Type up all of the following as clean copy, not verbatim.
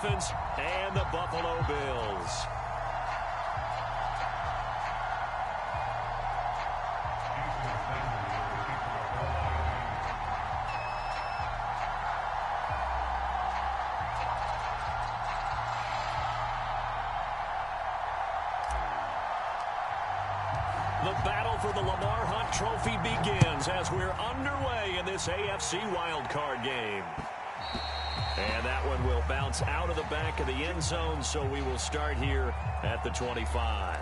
Dolphins and the Buffalo Bills. The battle for the Lamar Hunt Trophy begins as we're underway in this AFC wildcard game. And that one will bounce out of the back of the end zone, so we will start here at the 25.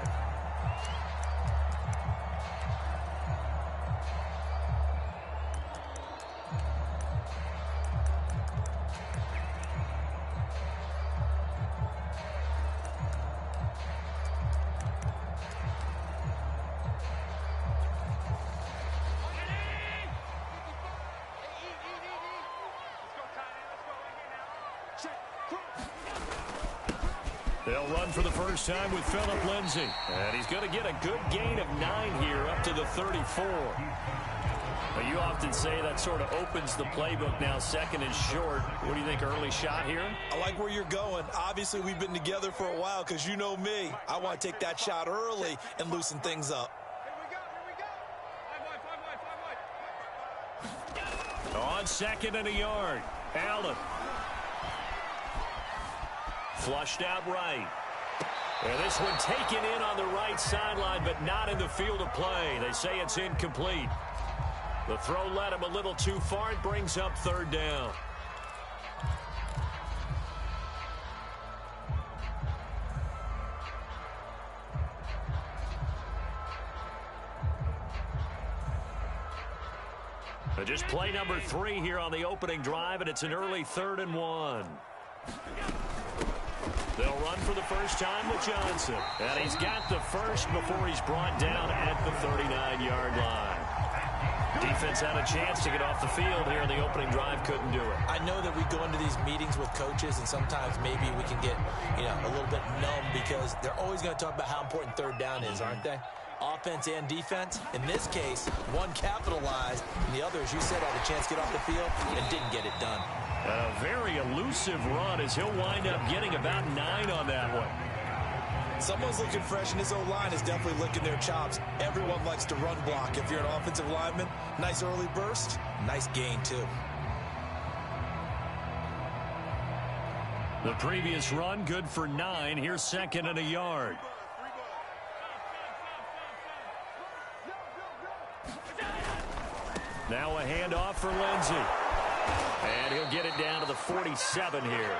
They'll run for the first time with Phillip Lindsay. And he's going to get a good gain of 9 here up to the 34. But you often say that sort of opens the playbook now, second and short. What do you think, early shot here? I like where you're going. Obviously, we've been together for a while because you know me. I want to take that shot early and loosen things up. On second and a yard, Allen. Flushed out right. And this one taken in on the right sideline, but not in the field of play. They say it's incomplete. The throw led him a little too far. It brings up third down. Just play number 3 here on the opening drive, and it's an early 3rd and 1. They'll run for the first time with Johnson. And he's got the first before he's brought down at the 39-yard line. Defense had a chance to get off the field here in the opening drive, couldn't do it. I know that we go into these meetings with coaches, and sometimes maybe we can get, a little bit numb because they're always going to talk about how important third down is, aren't they? Offense and defense. In this case, one capitalized, and the other, as you said, had a chance to get off the field and didn't get it done. A very elusive run as he'll wind up getting about 9 on that one. Someone's looking fresh, and his O-line is definitely licking their chops. Everyone likes to run block. If you're an offensive lineman, nice early burst, nice gain, too. The previous run, good for 9. Here's second and a yard. Now a handoff for Lindsay. And he'll get it down to the 47 here.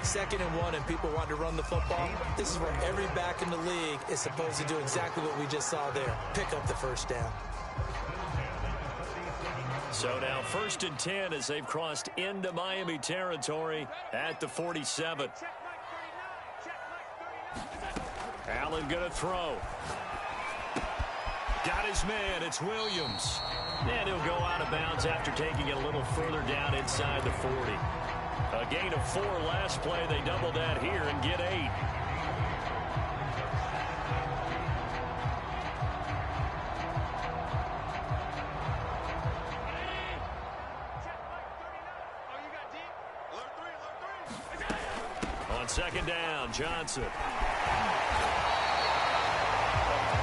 2nd and 1, and people want to run the football. This is where every back in the league is supposed to do exactly what we just saw there. Pick up the first down. So now 1st and 10 as they've crossed into Miami territory at the 47. Allen going to throw. Got his man. It's Williams. And he'll go out of bounds after taking it a little further down inside the 40. A gain of 4 last play. They double that here and get 8. On second down, Johnson.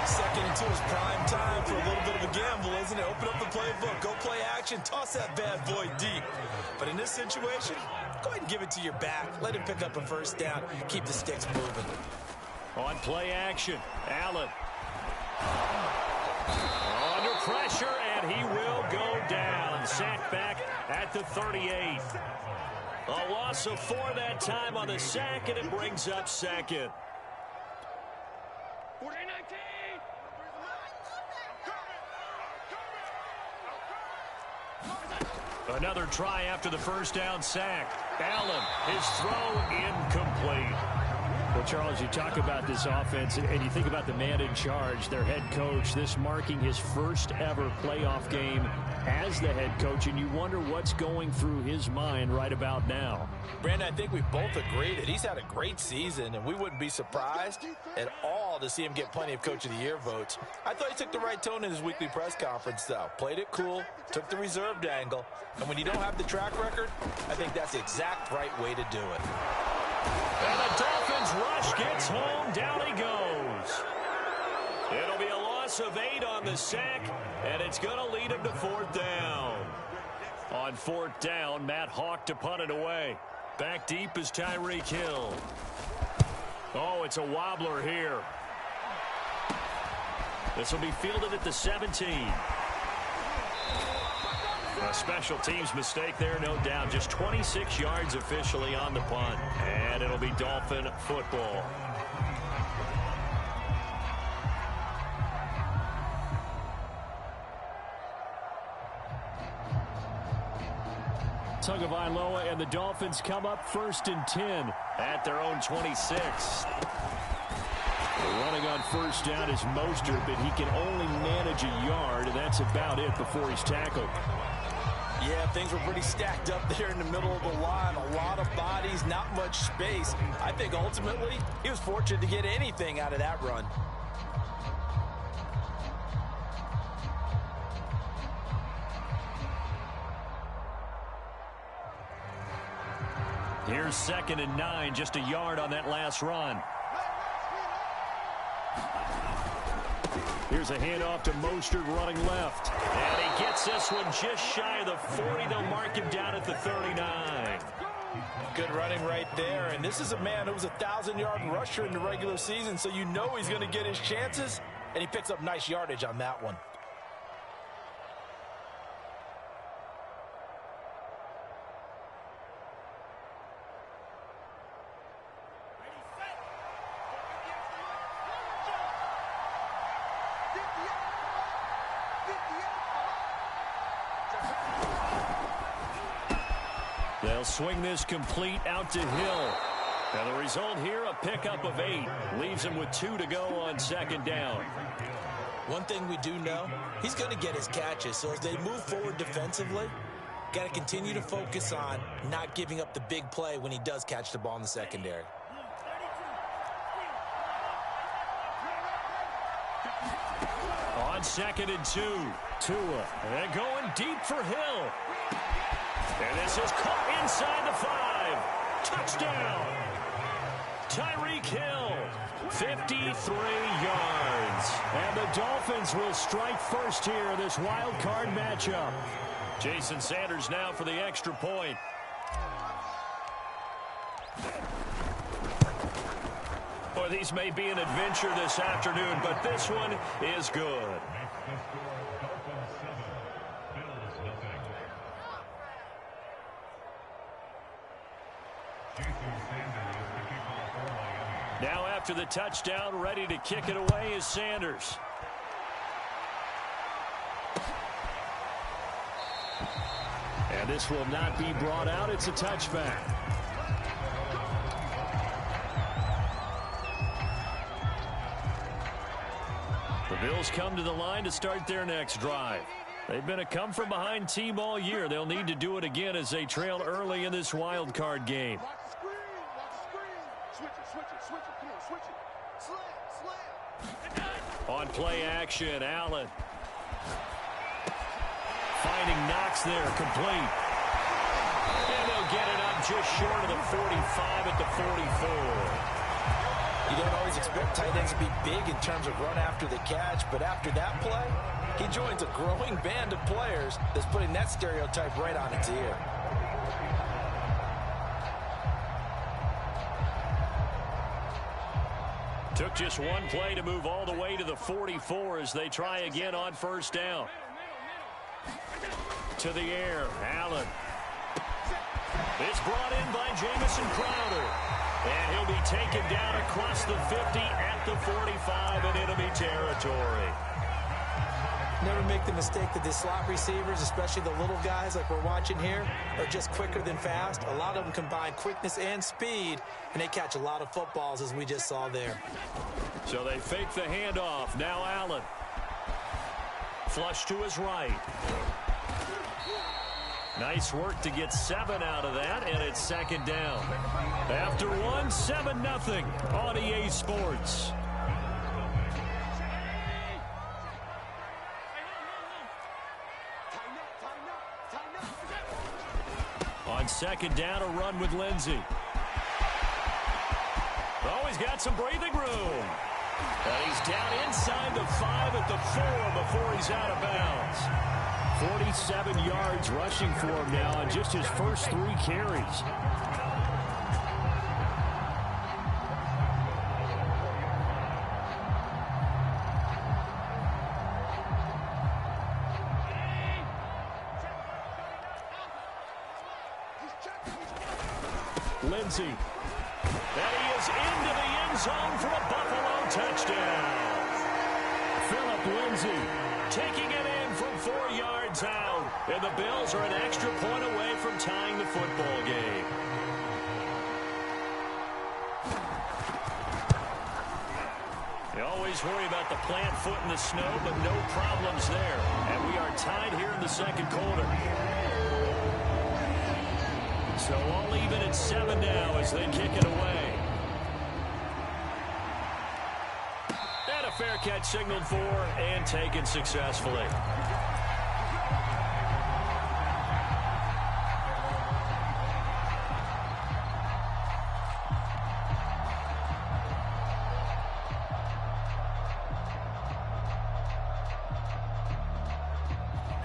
2nd and 2 is prime time for a little bit of a gamble, isn't it? Open up the playbook, go play action, toss that bad boy deep. But in this situation, go ahead and give it to your back. Let him pick up a first down. Keep the sticks moving. On play action, Allen. Under pressure, and he will go down. Sacked back at the 38. A loss of 4 that time on the sack, and it brings up second. Another try after the first down sack. Allen, his throw incomplete. Well, Charles, you talk about this offense, and you think about the man in charge, their head coach, this marking his first ever playoff game as the head coach, and you wonder what's going through his mind right about now. Brandon, I think we both agree that he's had a great season, and we wouldn't be surprised at all to see him get plenty of Coach of the Year votes. I thought he took the right tone in his weekly press conference, though. Played it cool, took the reserved angle, and when you don't have the track record, I think that's the exact right way to do it. rush gets home. Down he goes. It'll be a loss of 8 on the sack, and it's going to lead him to 4th down. On 4th down, Matt Hawk to punt it away. Back deep is Tyreek Hill. Oh, it's a wobbler here. This will be fielded at the 17. A special teams mistake there, no doubt. Just 26 yards officially on the punt. And it'll be Dolphin football. Tagovailoa and the Dolphins come up 1st and 10 at their own 26. Running on 1st down is Mostert, but he can only manage a yard, and that's about it before he's tackled. Yeah, things were pretty stacked up there in the middle of the line. A lot of bodies, not much space. I think ultimately he was fortunate to get anything out of that run. Here's 2nd and 9, just a yard on that last run. Here's a handoff to Mostert running left. And he gets this one just shy of the 40. They'll mark him down at the 39. Good running right there. And this is a man who was a 1,000-yard rusher in the regular season, so you know he's going to get his chances. And he picks up nice yardage on that one. They'll swing this complete out to Hill. And the result here, a pickup of 8. Leaves him with 2 to go on 2nd down. One thing we do know, he's going to get his catches. So as they move forward defensively, got to continue to focus on not giving up the big play when he does catch the ball in the secondary. On 2nd and 2. Tua. And going deep for Hill. And this is caught inside the 5. Touchdown. Tyreek Hill, 53 yards. And the Dolphins will strike first here in this wild card matchup. Jason Sanders now for the extra point. Boy, these may be an adventure this afternoon, but this one is good. Now after the touchdown, ready to kick it away is Sanders. And this will not be brought out. It's a touchback. The Bills come to the line to start their next drive. They've been a come-from-behind team all year. They'll need to do it again as they trail early in this wild card game. On play action, Allen. Finding Knox there, complete. And they'll get it up just short of the 45 at the 44. You don't always expect tight ends to be big in terms of run after the catch, but after that play, he joins a growing band of players that's putting that stereotype right on its ear. Took just one play to move all the way to the 44 as they try again on 1st down. To the air, Allen. It's brought in by Jamison Crowder. And he'll be taken down across the 50 at the 45 in enemy territory. Never make the mistake that the slot receivers, especially the little guys like we're watching here, are just quicker than fast. A lot of them combine quickness and speed, and they catch a lot of footballs, as we just saw there. So they fake the handoff. Now Allen. Flush to his right. Nice work to get 7 out of that, and it's 2nd down. After one, 7-0 on EA Sports. On 2nd down, a run with Lindsey. Oh, he's got some breathing room. And he's down inside the 5 at the 4 before he's out of bounds. 47 yards rushing for him now on just his first 3 carries. Lindsey. And he is into the end zone for a Buffalo touchdown. Philip Lindsey taking it in from 4 yards out. And the Bills are an extra point away from tying the football game. You always worry about the plant foot in the snow, but no problems there. And we are tied here in the second quarter. So all even at 7 now as they kick it away. And a fair catch signaled for and taken successfully.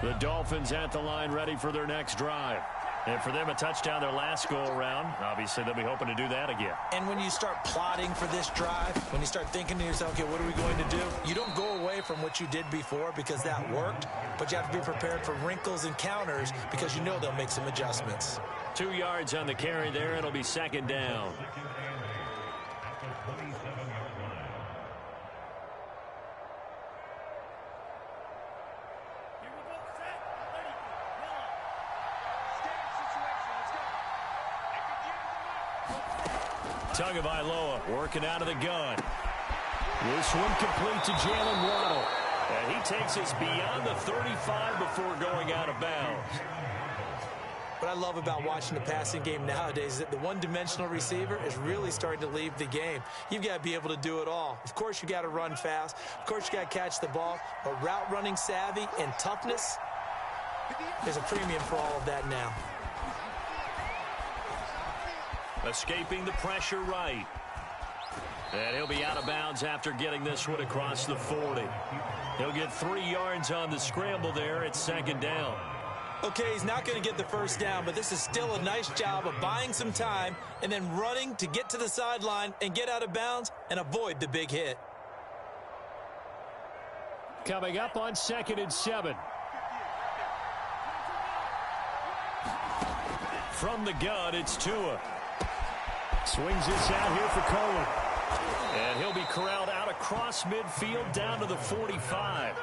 The Dolphins at the line ready for their next drive. And for them, a touchdown their last go-around. Obviously, they'll be hoping to do that again. And when you start plotting for this drive, when you start thinking to yourself, okay, what are we going to do? You don't go away from what you did before because that worked, but you have to be prepared for wrinkles and counters because you know they'll make some adjustments. 2 yards on the carry there. It'll be second down. Tagovailoa working out of the gun. This one complete to Jalen Waddle. And he takes us beyond the 35 before going out of bounds. What I love about watching the passing game nowadays is that the one-dimensional receiver is really starting to leave the game. You've got to be able to do it all. Of course, you got to run fast. Of course, you got to catch the ball. But route running savvy and toughness, there's a premium for all of that now. Escaping the pressure right. And he'll be out of bounds after getting this one across the 40. He'll get 3 yards on the scramble there. It's second down. Okay, he's not going to get the first down, but this is still a nice job of buying some time and then running to get to the sideline and get out of bounds and avoid the big hit. Coming up on 2nd and 7. From the gun, it's Tua. Swings this out here for Cohen. And he'll be corralled out across midfield down to the 45.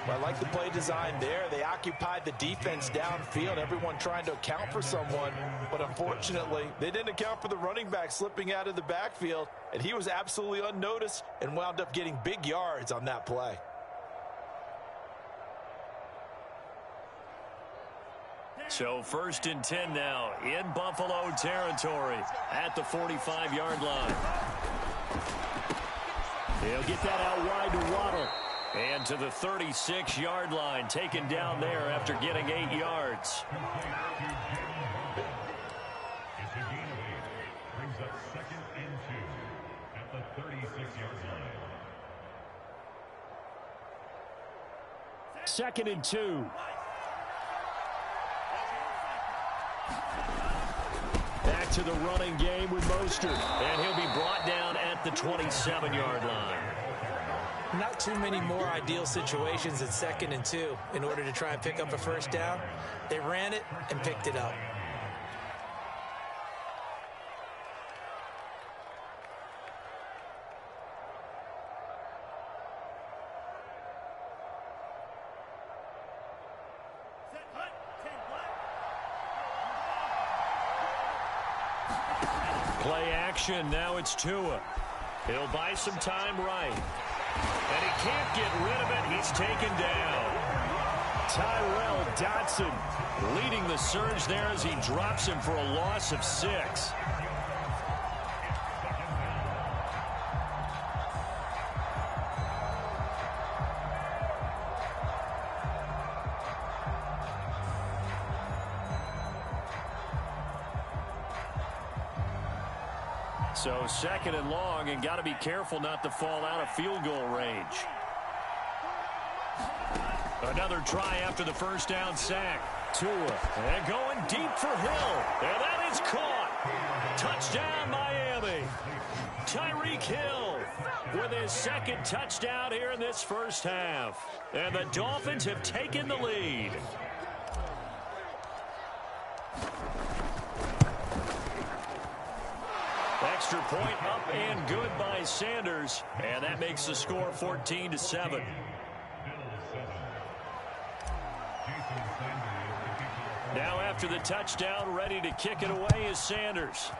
Well, I like the play design there. They occupied the defense downfield, everyone trying to account for someone. But unfortunately, they didn't account for the running back slipping out of the backfield. And he was absolutely unnoticed and wound up getting big yards on that play. So 1st and 10 now in Buffalo territory at the 45-yard line. He'll get that out wide to Waddle. And to the 36-yard line, taken down there after getting 8 yards. Brings up 2nd and 2 at the 36-yard line. 2nd and 2. Back to the running game with Mostert. And he'll be brought down at the 27-yard line. Not too many more ideal situations at 2nd and 2 in order to try and pick up a first down. They ran it and picked it up. Play action. Now it's Tua. He'll buy some time right. And he can't get rid of it. He's taken down. Tyrell Dodson leading the surge there as he drops him for a loss of 6. So second and long, and got to be careful not to fall out of field goal range. Another try after the first down sack. Tua, and going deep for Hill. And that is caught. Touchdown, Miami. Tyreek Hill with his second touchdown here in this first half. And the Dolphins have taken the lead. Extra point up and good by Sanders. And that makes the score 14-7. Now after the touchdown, ready to kick it away is Sanders.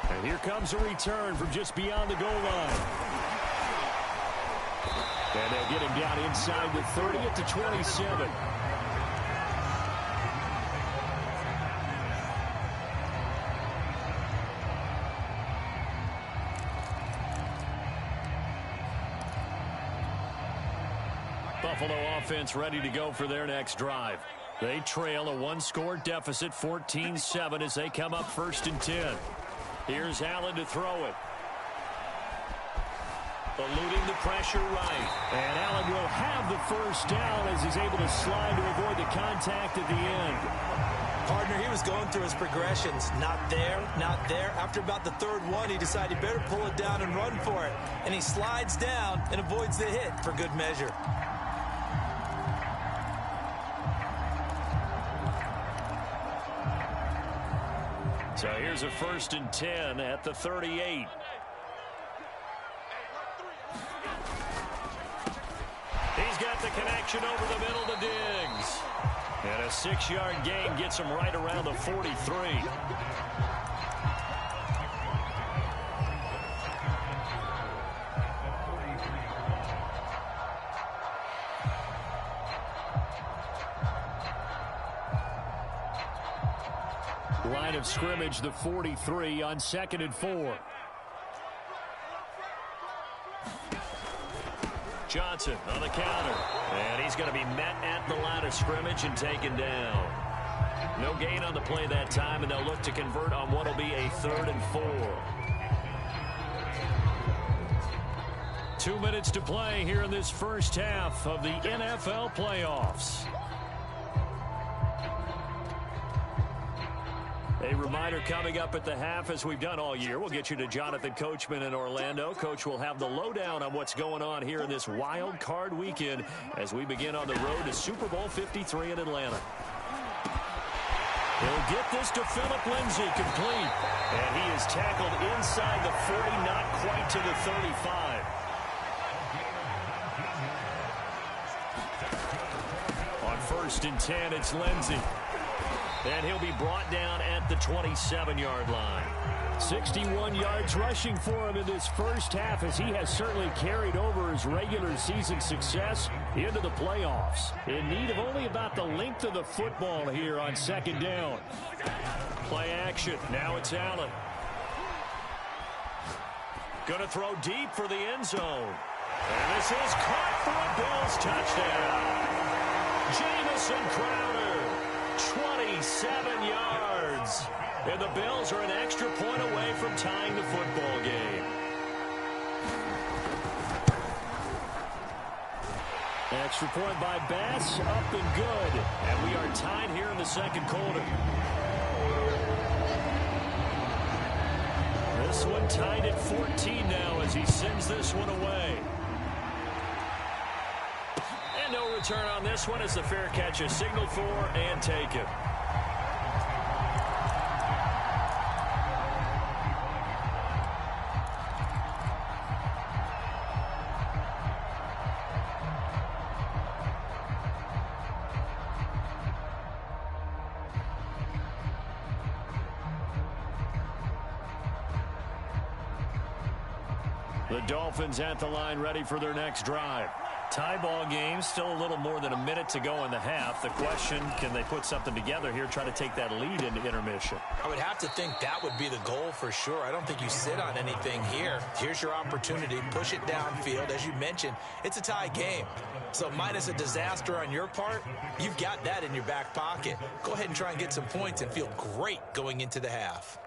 And here comes a return from just beyond the goal line. And they'll get him down inside the 30 at the 27. Buffalo offense ready to go for their next drive. They trail a one-score deficit, 14-7, as they come up 1st and 10. Here's Allen to throw it. Eluding the pressure right. And Allen will have the first down as he's able to slide to avoid the contact at the end. Partner, he was going through his progressions. Not there, not there. After about the third one, he decided he better pull it down and run for it. And he slides down and avoids the hit for good measure. So here's a 1st and 10 at the 38. He's got the connection over the middle to Diggs. And a 6-yard gain gets him right around the 43. Line of scrimmage, the 43 on 2nd and 4. Johnson on the counter. And he's going to be met at the line of scrimmage and taken down. No gain on the play that time, and they'll look to convert on what will be a 3rd and 4. 2 minutes to play here in this first half of the NFL playoffs. A reminder coming up at the half, as we've done all year. We'll get you to Jonathan Coachman in Orlando. Coach will have the lowdown on what's going on here in this wild card weekend as we begin on the road to Super Bowl 53 in Atlanta. He'll get this to Philip Lindsay, complete. And he is tackled inside the 40, not quite to the 35. On 1st and 10, it's Lindsay. And he'll be brought down at the 27-yard line. 61 yards rushing for him in this first half, as he has certainly carried over his regular season success into the playoffs. In need of only about the length of the football here on 2nd down. Play action. Now it's Allen. Going to throw deep for the end zone. And this is caught for a Bills touchdown. Jamison Crowder. 27 yards. And the Bills are an extra point away from tying the football game. Extra point by Bass, up and good. And we are tied here in the 2nd quarter. This one tied at 14 now as he sends this one away. And no return on this one as the fair catch is signaled for and taken. The Dolphins at the line, ready for their next drive. Tie ball game, still a little more than a minute to go in the half. The question, can they put something together here, try to take that lead into intermission? I would have to think that would be the goal for sure. I don't think you sit on anything here. Here's your opportunity. Push it downfield. As you mentioned, it's a tie game. So minus a disaster on your part, you've got that in your back pocket. Go ahead and try and get some points and feel great going into the half.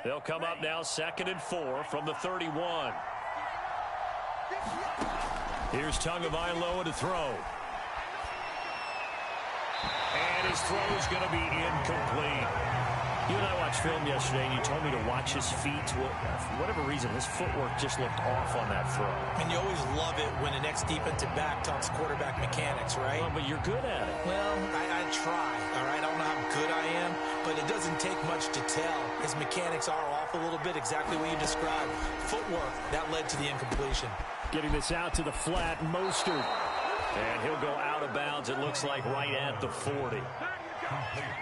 They'll come up now 2nd and 4 from the 31. Here's Tagovailoa to throw. And his throw is going to be incomplete. You and I watched film yesterday, and you told me to watch his feet. For whatever reason, his footwork just looked off on that throw. And you always love it when the next defensive back talks quarterback mechanics, right? Well, but you're good at it. Well, I try, all right? I don't know how good I am, but it doesn't take much to tell. His mechanics are off a little bit, exactly what you described. Footwork, that led to the incompletion. Getting this out to the flat, Mostert. And he'll go out of bounds, it looks like, right at the 40.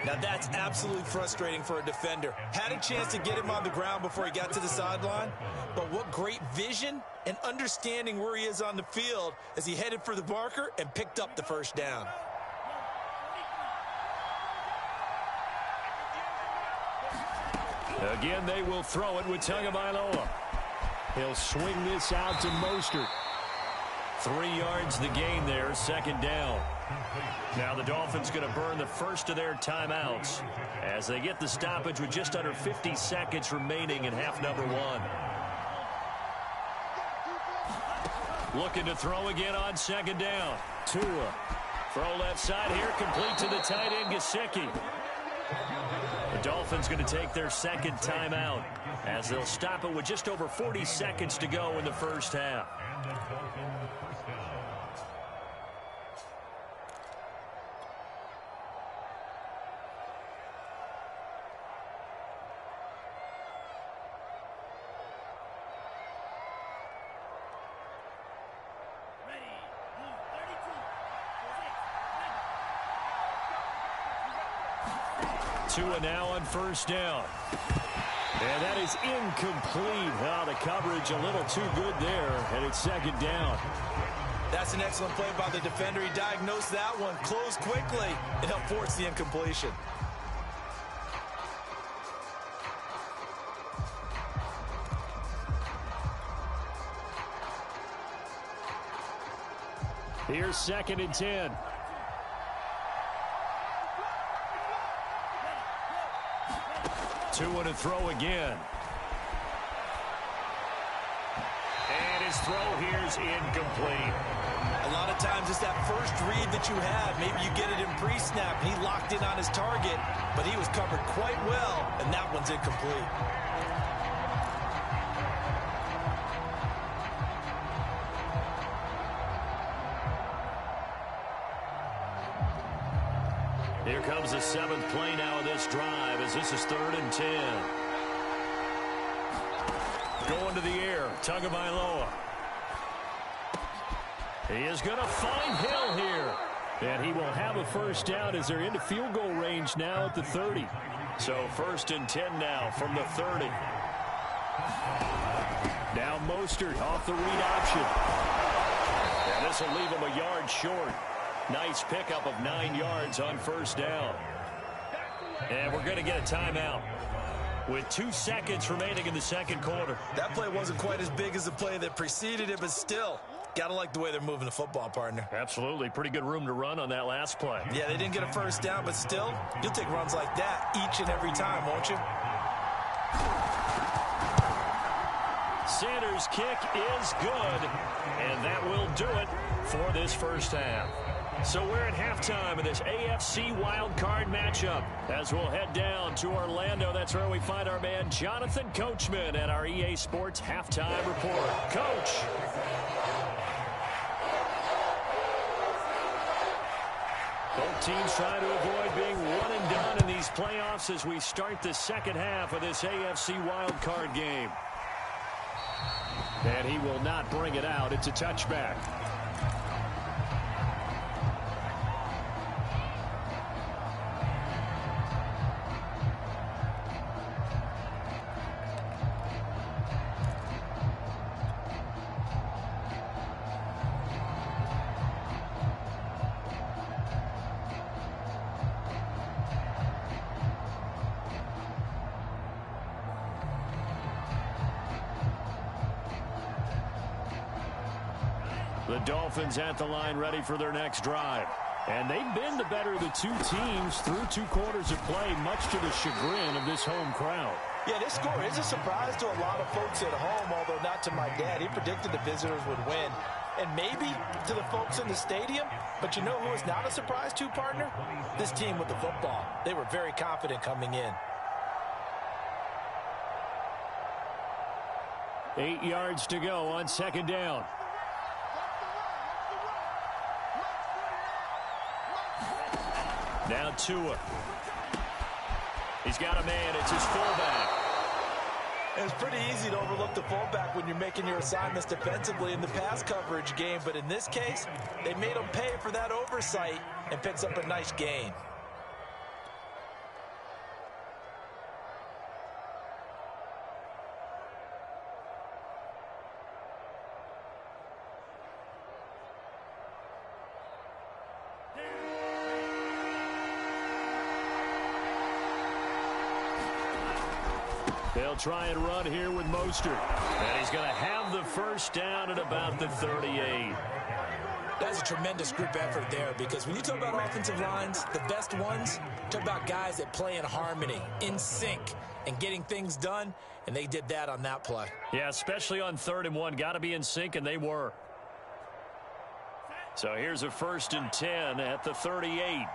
Now that's absolutely frustrating for a defender. Had a chance to get him on the ground before he got to the sideline, but what great vision and understanding where he is on the field as he headed for the marker and picked up the first down. Again, they will throw it with Tagovailoa. He'll swing this out to Mostert. 3 yards the gain there, 2nd down. Now the Dolphins going to burn the first of their timeouts as they get the stoppage with just under 50 seconds remaining in half number 1. Looking to throw again on 2nd down. Tua. Throw left side here, complete to the tight end, Gesicki. The Dolphins going to take their 2nd timeout as they'll stop it with just over 40 seconds to go in the first half. Tua now on 1st down. And that is incomplete. Oh, the coverage a little too good there, and it's 2nd down. That's an excellent play by the defender. He diagnosed that one, closed quickly, and helped force the incompletion. Here's 2nd and 10. Tua to throw again. And his throw here's incomplete. A lot of times it's that first read that you had. Maybe you get it in pre-snap, and he locked in on his target, but he was covered quite well, and that one's incomplete. Here comes the 7th play now of this drive as this is 3rd and 10. Going to the air, Tagovailoa. He is going to find Hill here. And he will have a first down as they're into field goal range now at the 30. So 1st and 10 now from the 30. Now Mostert off the read option. And this will leave him a yard short. Nice pickup of 9 yards on 1st down. And we're going to get a timeout with 2 seconds remaining in the 2nd quarter. That play wasn't quite as big as the play that preceded it, but still, got to like the way they're moving the football, partner. Absolutely. Pretty good room to run on that last play. Yeah, they didn't get a first down, but still, you'll take runs like that each and every time, won't you? Sanders' kick is good, and that will do it for this first half. So we're at halftime of this AFC wildcard matchup as we'll head down to Orlando. That's where we find our man Jonathan Coachman at our EA Sports Halftime Report. Coach. Both teams trying to avoid being one and done in these playoffs as we start the 2nd half of this AFC wildcard game. And he will not bring it out. It's a touchback. The Dolphins at the line ready for their next drive. And they've been the better of the two teams through 2 quarters of play, much to the chagrin of this home crowd. Yeah, this score is a surprise to a lot of folks at home, although not to my dad. He predicted the visitors would win. And maybe to the folks in the stadium. But you know who is not a surprise to, partner? This team with the football. They were very confident coming in. 8 yards to go on 2nd down. Now Tua. He's got a man. It's his fullback. It's pretty easy to overlook the fullback when you're making your assignments defensively in the pass coverage game. But in this case, they made him pay for that oversight and picks up a nice gain. They'll try and run here with Mostert. And he's going to have the first down at about the 38. That's a tremendous group effort there, because when you talk about offensive lines, the best ones, talk about guys that play in harmony, in sync, and getting things done, and they did that on that play. Yeah, especially on 3rd and 1. Got to be in sync, and they were. So here's a 1st and 10 at the 38.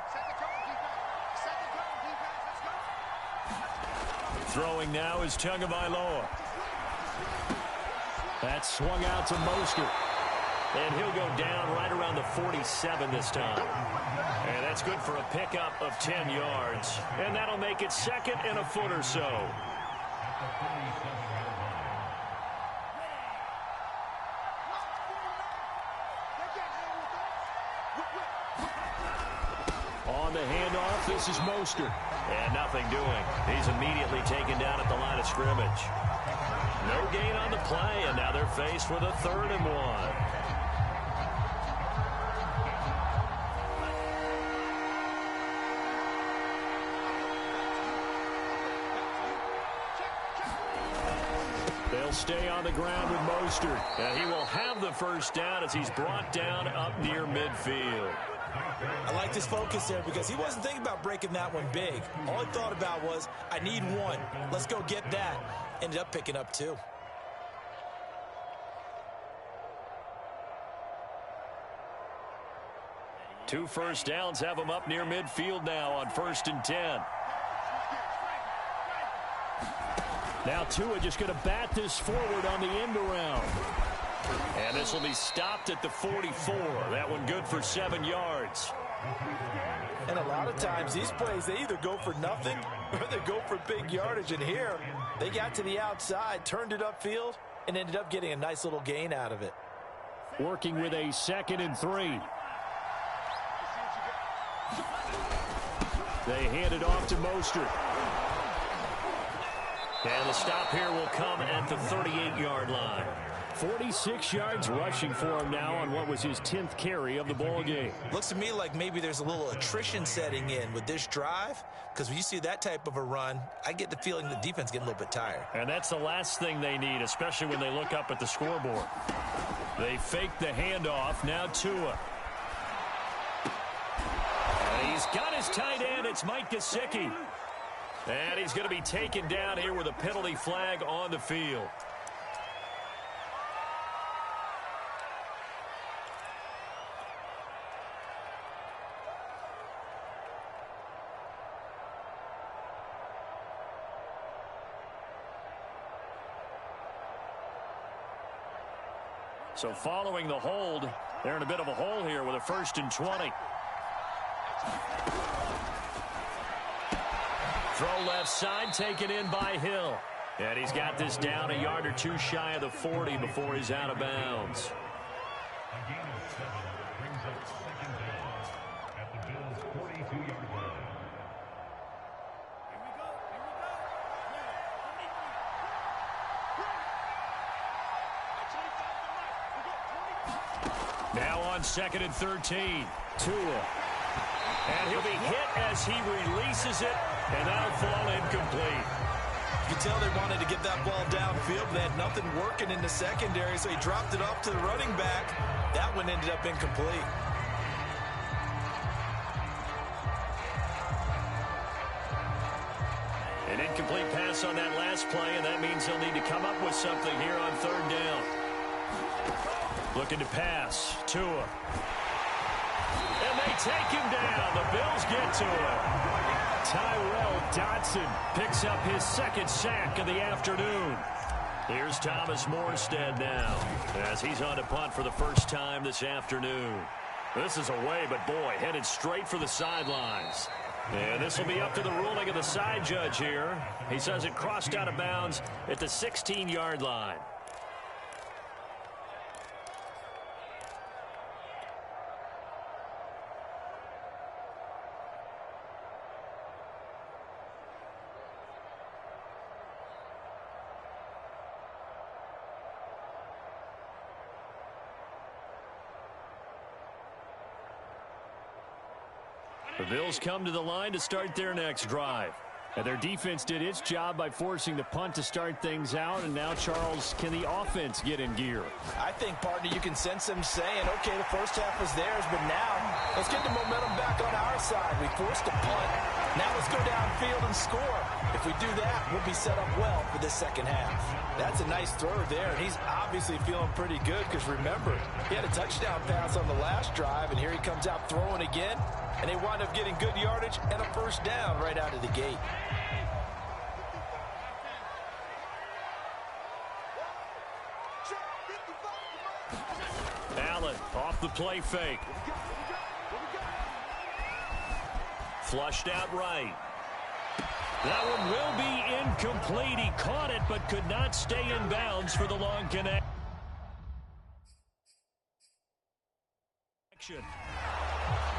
Throwing now is Tagovailoa. That's swung out to Mostert. And he'll go down right around the 47 this time. And that's good for a pickup of 10 yards. And that'll make it 2nd and a foot or so. On the handoff, this is Mostert. And nothing doing. He's immediately taken down at the line of scrimmage. No gain on the play, and now they're faced with a 3rd and 1. They'll stay on the ground with Mostert. And he will have the first down as he's brought down up near midfield. I like this focus there, because he wasn't thinking about breaking that one big. All he thought about was, I need 1. Let's go get that. Ended up picking up 2. Two first downs have him up near midfield now on 1st and 10. Now Tua just going to bat this forward on the end around. And this will be stopped at the 44. That one good for 7 yards. And a lot of times these plays, they either go for nothing or they go for big yardage. And here, they got to the outside, turned it upfield, and ended up getting a nice little gain out of it. Working with a 2nd and 3. They hand it off to Mostert. And the stop here will come at the 38-yard line. 46 yards rushing for him now on what was his 10th carry of the ball game. Looks to me like maybe there's a little attrition setting in with this drive, because when you see that type of a run, I get the feeling the defense getting a little bit tired. And that's the last thing they need, especially when they look up at the scoreboard. They fake the handoff. Now Tua. And he's got his tight end. It's Mike Gesicki. And he's going to be taken down here with a penalty flag on the field. So following the hold, they're in a bit of a hole here with a 1st and 20. Throw left side, taken in by Hill. And he's got this down a yard or 2 shy of the 40 before he's out of bounds. A gain of 7 brings up 2nd down at the Bills' 42-yard line. Now on 2nd and 13. Tua. And he'll be hit as he releases it, and that'll fall incomplete. You can tell they wanted to get that ball downfield, but they had nothing working in the secondary, so he dropped it off to the running back. That one ended up incomplete. An incomplete pass on that last play, and that means they'll need to come up with something here on third down. Looking to pass. Tua. And they take him down. The Bills get to him. Tyrell Dodson picks up his second sack of the afternoon. Here's Thomas Morstead now as he's on to punt for the first time this afternoon. This is away, but boy, headed straight for the sidelines. And this will be up to the ruling of the side judge here. He says it crossed out of bounds at the 16-yard line. The Bills come to the line to start their next drive. And their defense did its job by forcing the punt to start things out. And now, Charles, can the offense get in gear? I think, partner, you can sense them saying, okay, the first half was theirs, but now let's get the momentum back on our side. We forced a punt. Now let's go downfield and score. If we do that, we'll be set up well for this second half. That's a nice throw there, and he's obviously feeling pretty good because, remember, he had a touchdown pass on the last drive, and here he comes out throwing again, and they wind up getting good yardage and a first down right out of the gate. Allen off the play fake. Flushed out right. That one will be incomplete. He caught it but could not stay in bounds for the long connection.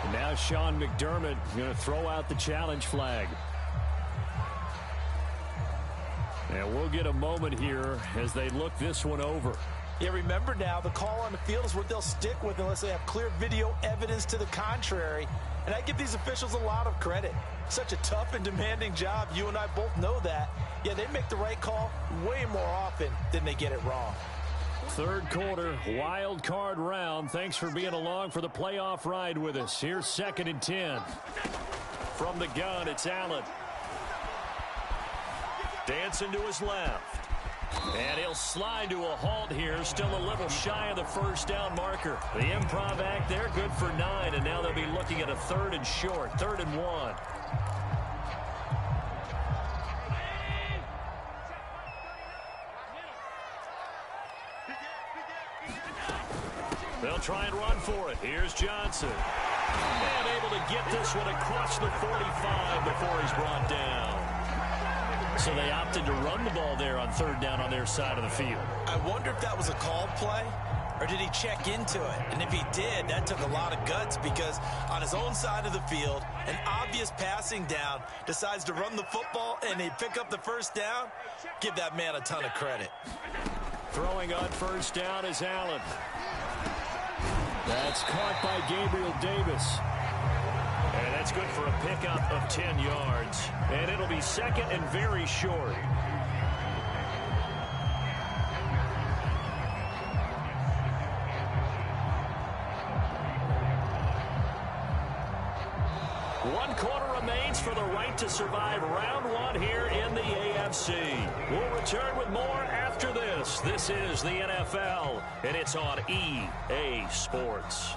And now Sean McDermott going to throw out the challenge flag. And we'll get a moment here as they look this one over. Yeah, remember now, the call on the field is what they'll stick with unless they have clear video evidence to the contrary. And I give these officials a lot of credit. Such a tough and demanding job. You and I both know that. Yeah, they make the right call way more often than they get it wrong. Third quarter, wild card round. Thanks for being along for the playoff ride with us. Here's 2nd and 10. From the gun, it's Allen. Dancing to his left. And he'll slide to a halt here. Still a little shy of the first down marker. The improv act there, good for 9. And now they'll be looking at a 3rd and short. 3rd and 1. They'll try and run for it. Here's Johnson. And able to get this one across the 45 before he's brought down. So they opted to run the ball there on 3rd down on their side of the field. I wonder if that was a called play, or did he check into it? And if he did, that took a lot of guts because on his own side of the field, an obvious passing down, decides to run the football and he pick up the first down. Give that man a ton of credit. Throwing on 1st down is Allen. That's caught by Gabriel Davis. And that's good for a pickup of 10 yards. And it'll be 2nd and very short. One quarter remains for the right to survive round 1 here in the AFC. We'll return with more after this. This is the NFL, and it's on EA Sports.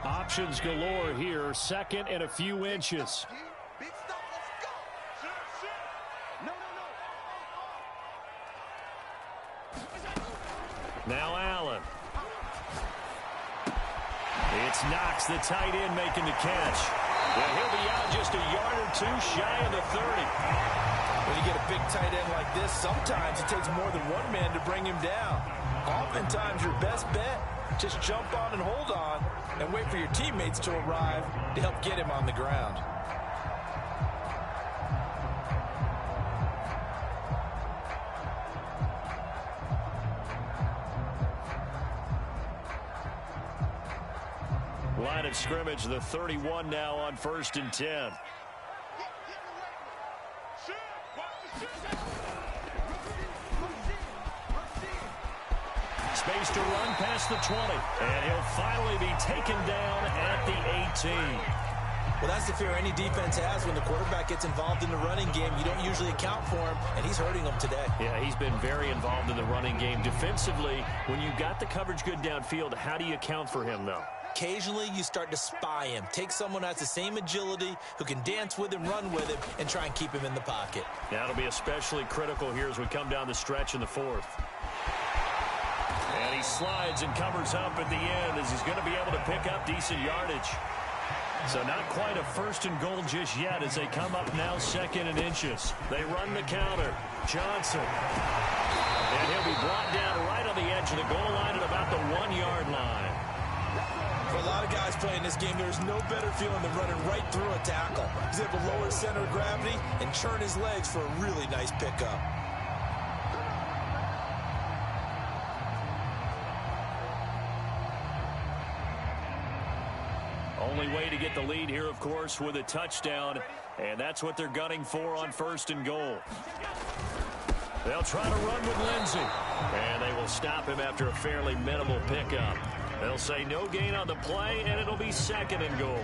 Options galore here. 2nd and a few inches. Now Allen. It's Knox, the tight end, making the catch. Well, he'll be out just a yard or 2 shy of the 30. When you get a big tight end like this, sometimes it takes more than one man to bring him down. Oftentimes, your best bet, just jump on and hold on and wait for your teammates to arrive to help get him on the ground. line of scrimmage, the 31 now on 1st and 10. Space to run past the 20. And he'll finally be taken down at the 18. Well, that's the fear any defense has when the quarterback gets involved in the running game. You don't usually account for him, and he's hurting them today. Yeah, he's been very involved in the running game. Defensively, when you've got the coverage good downfield, how do you account for him, though? Occasionally, you start to spy him. Take someone who has the same agility, who can dance with him, run with him, and try and keep him in the pocket. That'll be especially critical here as we come down the stretch in the 4th. And he slides and covers up at the end as he's going to be able to pick up decent yardage. So not quite a 1st and goal just yet as they come up now 2nd and inches. They run the counter. Johnson. And he'll be brought down right on the edge of the goal line at about the 1-yard line. For a lot of guys playing this game, there's no better feeling than running right through a tackle. He's able to lower his center of gravity and churn his legs for a really nice pickup. Only way to get the lead here, of course, with a touchdown, and that's what they're gunning for on 1st and goal. They'll try to run with Lindsey, and they will stop him after a fairly minimal pickup. They'll say no gain on the play, and it'll be 2nd and goal.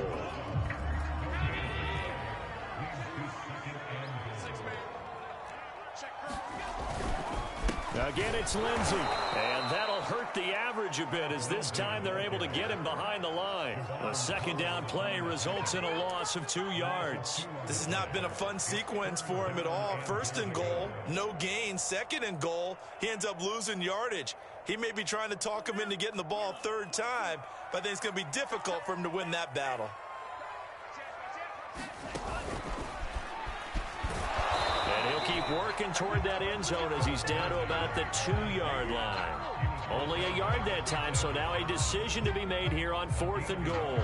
Again, it's Lindsey, and that'll hurt the average a bit as this time they're able to get him behind the line. A 2nd down play results in a loss of 2 yards. This has not been a fun sequence for him at all. 1st and goal, no gain. 2nd and goal, he ends up losing yardage. He may be trying to talk him into getting the ball 3rd time, but I think it's going to be difficult for him to win that battle. Keep working toward that end zone as he's down to about the 2-yard line. Only a yard that time, so now a decision to be made here on 4th and goal.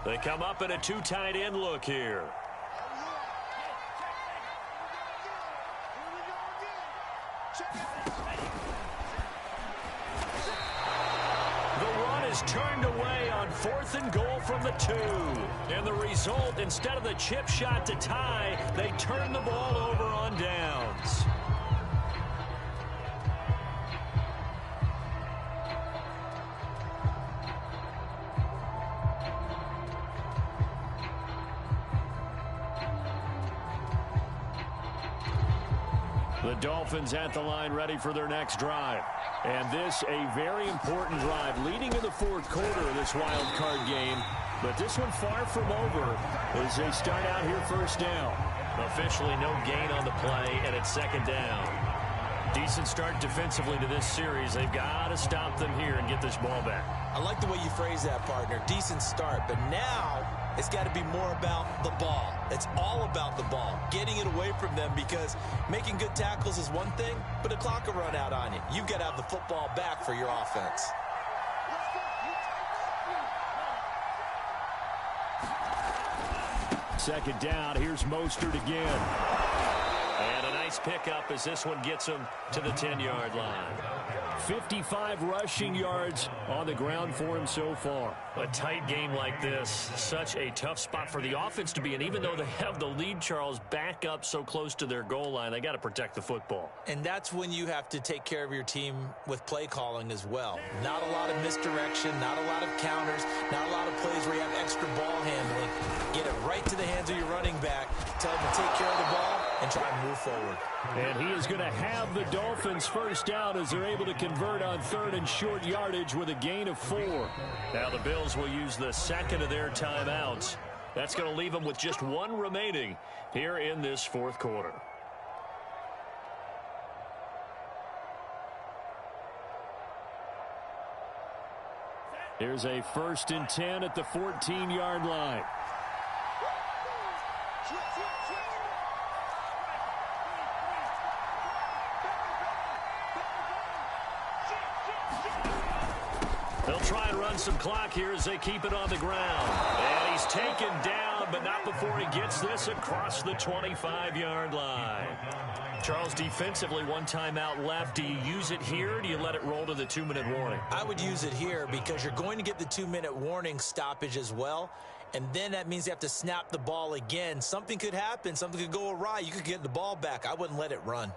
They come up in a 2 tight end look here. The run is turned away on 4th and goal from the 2. And the result, instead of the chip shot to tie, they turn the ball over on downs. The Dolphins at the line ready for their next drive. And this a very important drive leading in the 4th quarter of this wild card game. But this one far from over as they start out here 1st down. Officially no gain on the play, and it's 2nd down. Decent start defensively to this series. They've got to stop them here and get this ball back. I like the way you phrase that, partner. Decent start, but now it's got to be more about the ball. It's all about the ball, getting it away from them, because making good tackles is one thing, but the clock will run out on you. You've got to have the football back for your offense. Second down, here's Mostert again. And a nice pickup as this one gets him to the 10-yard line. 55 rushing yards on the ground for him so far. A tight game like this, such a tough spot for the offense to be in. Even though they have the lead, Charles, back up so close to their goal line, they got to protect the football. And that's when you have to take care of your team with play calling as well. Not a lot of misdirection, not a lot of counters, not a lot of plays where you have extra ball handling. Get it right to the hands of your running back, tell him to take care of the ball, and try and move forward. And he is going to have the Dolphins first down as they're able to convert on 3rd and short yardage with a gain of 4. Now the Bills will use the second of their timeouts. That's going to leave them with just 1 remaining here in this 4th quarter. Here's a 1st and 10 at the 14-yard line. try and run some clock here as they keep it on the ground. And he's taken down, but not before he gets this across the 25-yard line. Charles, defensively, one timeout left. Do you use it here, or do you let it roll to the 2-minute warning? I would use it here because you're going to get the 2-minute warning stoppage as well. And then that means you have to snap the ball again. Something could happen. Something could go awry. You could get the ball back. I wouldn't let it run.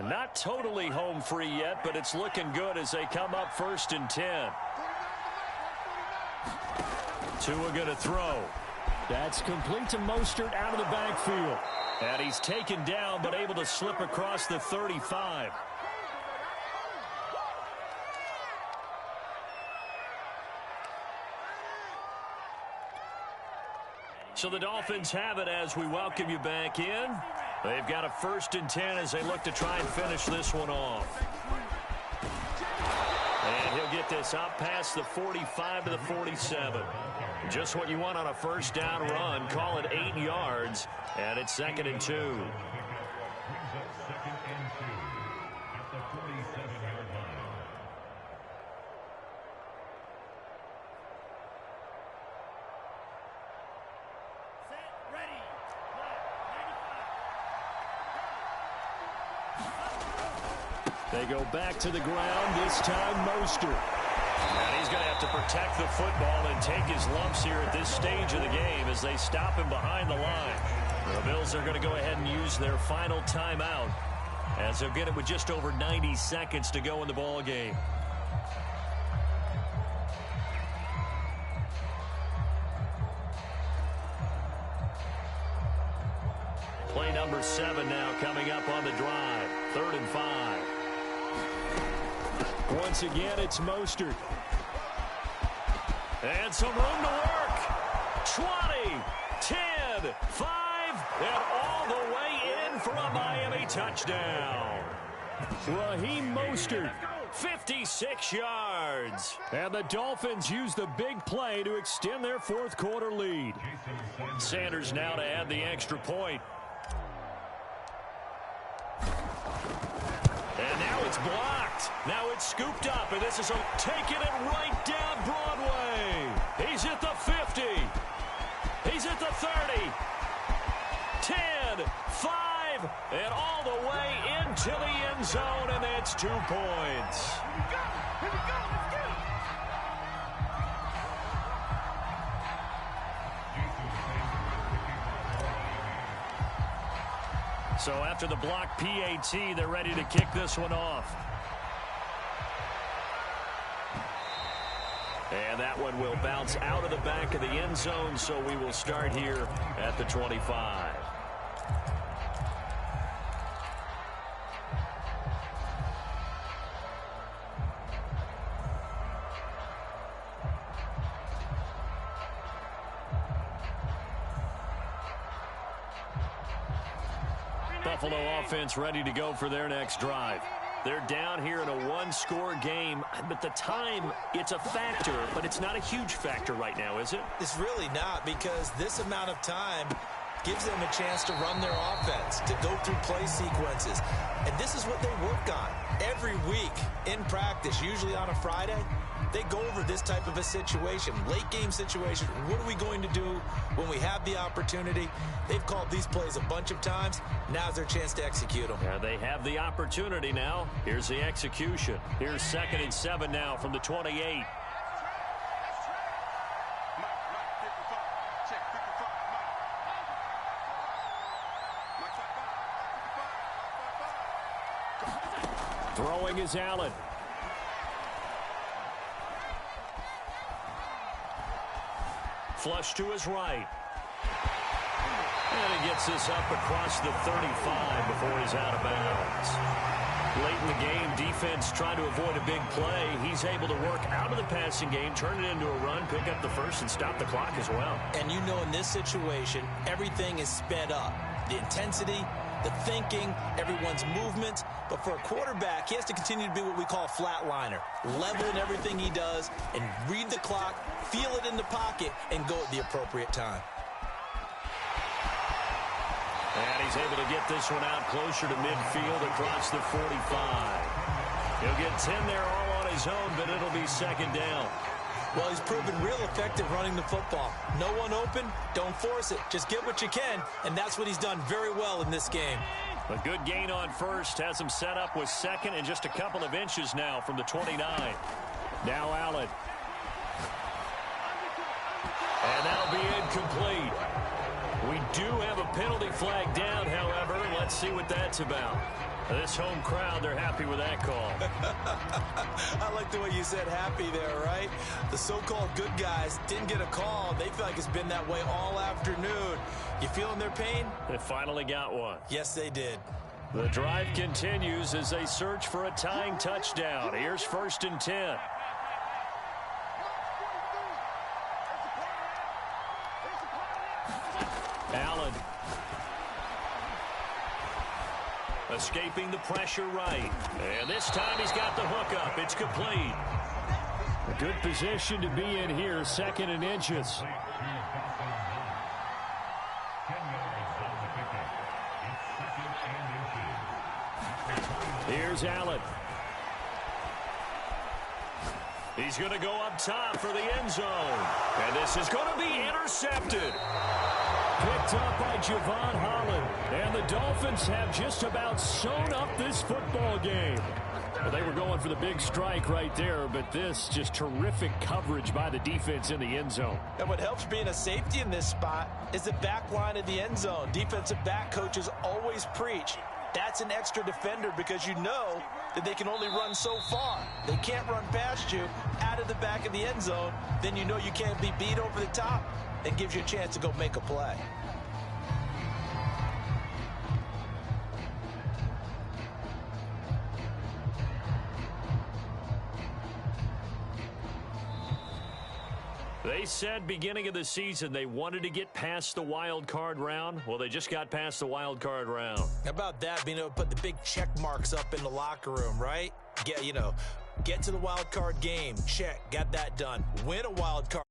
Not totally home free yet, but it's looking good as they come up 1st and 10. Tua going to throw. That's complete to Mostert out of the backfield. And he's taken down, but able to slip across the 35. So the Dolphins have it as we welcome you back in. They've got a 1st and 10 as they look to try and finish this one off. And he'll get this up past the 45 to the 47. Just what you want on a 1st down run. Call it 8 yards, and it's 2nd and 2. They go back to the ground, this time Mostert. And he's going to have to protect the football and take his lumps here at this stage of the game as they stop him behind the line. The Bills are going to go ahead and use their final timeout as they'll get it with just over 90 seconds to go in the ball game. Play number 7 now coming up on the drive. 3rd and 5. Once again, it's Mostert. And some room to work. 20, 10, 5, and all the way in for a Miami touchdown. Raheem Mostert. 56 yards. And the Dolphins use the big play to extend their 4th quarter lead. Sanders now to add the extra point. And now it's blocked. Now it's scooped up, and this is taking it right down Broadway. He's at the 50. He's at the 30. 10, 5, and all the way into the end zone, and it's 2 points. Here we go. Let's get it. So after the block PAT, they're ready to kick this one off. And that one will bounce out of the back of the end zone, so we will start here at the 25. Buffalo offense ready to go for their next drive. They're down here in a one-score game, but the time, it's a factor, but it's not a huge factor right now, is it? It's really not, because this amount of time gives them a chance to run their offense, to go through play sequences. And this is what they work on every week in practice, usually on a Friday. They go over this type of a situation, late game situation. What are we going to do when we have the opportunity? They've called these plays a bunch of times. Now's their chance to execute them. Yeah, they have the opportunity now. Here's the execution. Here's 2nd and 7 now from the 28. Throwing is Allen. Flush to his right. And he gets this up across the 35 before he's out of bounds. Late in the game, defense trying to avoid a big play. He's able to work out of the passing game, turn it into a run, pick up the first, and stop the clock as well. And you know, in this situation, everything is sped up. The intensity, the thinking, everyone's movement. But for a quarterback, he has to continue to be what we call a flatliner. Level in everything he does and read the clock, feel it in the pocket, and go at the appropriate time. And he's able to get this one out closer to midfield across the 45. He'll get 10 there all on his own, but it'll be second down. Well, he's proven real effective running the football. No one open, don't force it. Just get what you can, and that's what he's done very well in this game. A good gain on first has him set up with second and just a couple of inches now from the 29. Now Allen. And that'll be incomplete. We do have a penalty flag down, however. Let's see what that's about. This home crowd, they're happy with that call. I like the way you said happy there, right? The so-called good guys didn't get a call. They feel like it's been that way all afternoon. You feeling their pain? They finally got one. Yes, they did. The drive continues as they search for a tying touchdown. Here's 1st and 10. Allen. Escaping the pressure right. And this time he's got the hook up. It's complete. A good position to be in here, 2nd and inches. Here's Allen. He's going to go up top for the end zone. And this is going to be intercepted. Picked up by Javon Holland. And the Dolphins have just about sewn up this football game. Well, they were going for the big strike right there, but this just terrific coverage by the defense in the end zone. And what helps being a safety in this spot is the back line of the end zone. Defensive back coaches always preach. That's an extra defender because you know that they can only run so far. They can't run past you out of the back of the end zone. Then you know you can't be beat over the top. It gives you a chance to go make a play. They said beginning of the season they wanted to get past the wild card round. Well, they just got past the wild card round. How about that, being able to put the big check marks up in the locker room, right? Get to the wild card game. Check. Got that done. Win a wild card.